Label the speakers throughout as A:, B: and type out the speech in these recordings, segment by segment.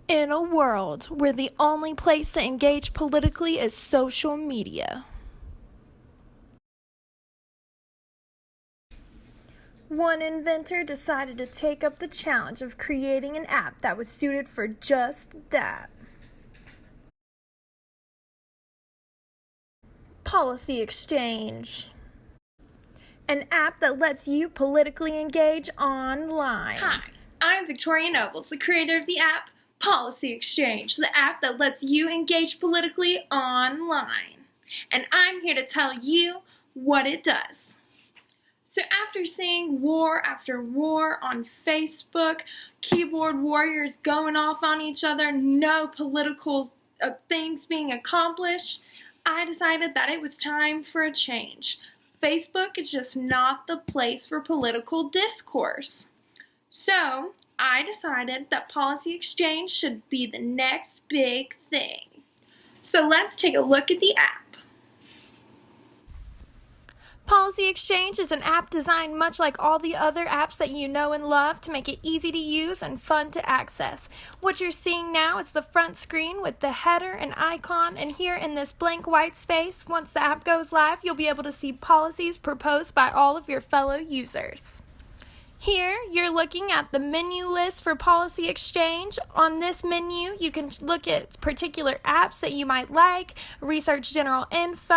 A: In a world where the only place to engage politically is social media, one inventor decided to take up the challenge of creating an app that was suited for just that. Policy Exchange. An app that lets you politically engage online.
B: Hi, I'm Victoria Nobles, the creator of the app Policy Exchange, the app that lets you engage politically online. And I'm here to tell you what it does. So after seeing war after war on Facebook, keyboard warriors going off on each other, no political things being accomplished, I decided that it was time for a change. Facebook is just not the place for political discourse. So I decided that Policy Exchange should be the next big thing. So let's take a look at the app.
A: Policy Exchange is an app designed much like all the other apps that you know and love to make it easy to use and fun to access. What you're seeing now is the front screen with the header and icon, and here in this blank white space, once the app goes live, you'll be able to see policies proposed by all of your fellow users. Here, you're looking at the menu list for Policy Exchange. On this menu, you can look at particular apps that you might like, research general info.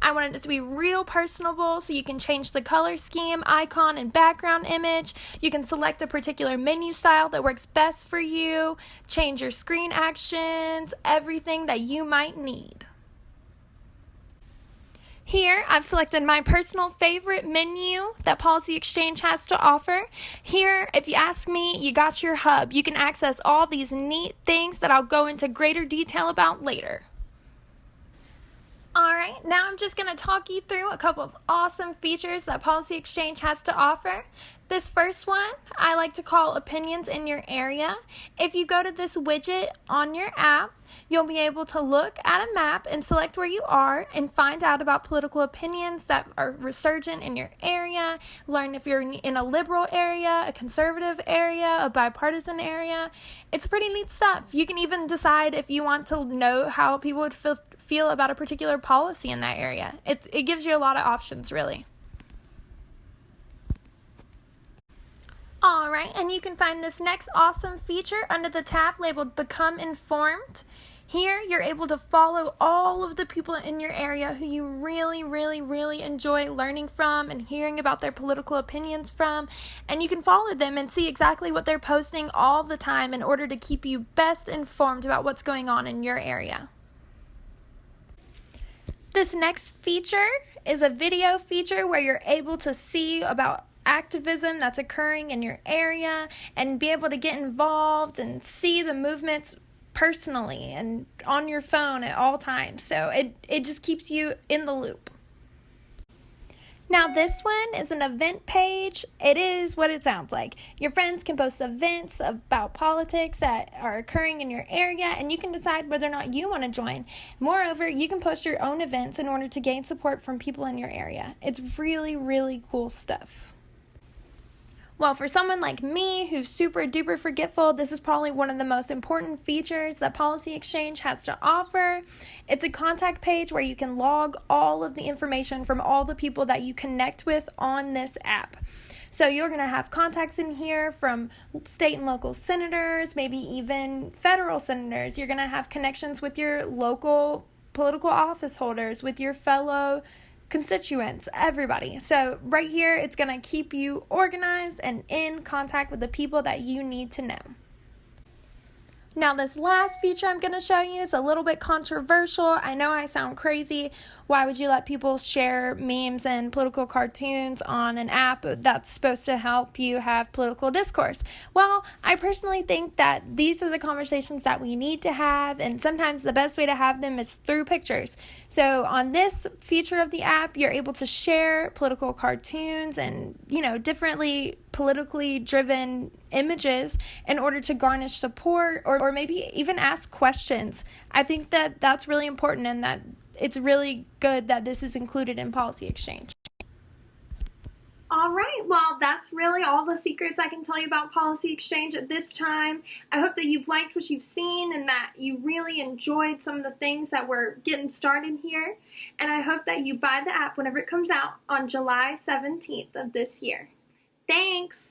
A: I wanted it to be real personable, so you can change the color scheme, icon, and background image. You can select a particular menu style that works best for you, change your screen actions, everything that you might need. Here, I've selected my personal favorite menu that Policy Exchange has to offer. Here, if you ask me, you got your hub. You can access all these neat things that I'll go into greater detail about later. Alright, now I'm just going to talk you through a couple of awesome features that Policy Exchange has to offer. This first one, I like to call Opinions in Your Area. If you go to this widget on your app, you'll be able to look at a map and select where you are and find out about political opinions that are resurgent in your area, learn if you're in a liberal area, a conservative area, a bipartisan area. It's pretty neat stuff. You can even decide if you want to know how people would feel about a particular policy in that area. It gives you a lot of options, really. Alright, and you can find this next awesome feature under the tab labeled Become Informed. Here, you're able to follow all of the people in your area who you really enjoy learning from and hearing about their political opinions from. And you can follow them and see exactly what they're posting all the time in order to keep you best informed about what's going on in your area. This next feature is a video feature where you're able to see about activism that's occurring in your area and be able to get involved and see the movements personally and on your phone at all times. So it just keeps you in the loop. Now this one is an event page. It is what it sounds like. Your friends can post events about politics that are occurring in your area, and you can decide whether or not you want to join. Moreover, you can post your own events in order to gain support from people in your area. It's really cool stuff. Well, for someone like me who's super duper forgetful, this is probably one of the most important features that Policy Exchange has to offer. It's a contact page where you can log all of the information from all the people that you connect with on this app. So you're going to have contacts in here from state and local senators, maybe even federal senators. You're going to have connections with your local political office holders, with your fellow constituents, everybody. So right here, it's going to keep you organized and in contact with the people that you need to know. Now this last feature I'm going to show you is a little bit controversial. I know I sound crazy. Why would you let people share memes and political cartoons on an app that's supposed to help you have political discourse? Well, I personally think that these are the conversations that we need to have, and sometimes the best way to have them is through pictures. So on this feature of the app, you're able to share political cartoons and, differently politically driven images in order to garnish support or maybe even ask questions. I think that that's really important, and that it's really good that this is included in Policy Exchange.
B: All right, well, that's really all the secrets I can tell you about Policy Exchange at this time. I hope that you've liked what you've seen and that you really enjoyed some of the things that we're getting started here. And I hope that you buy the app whenever it comes out on July 17th of this year. Thanks!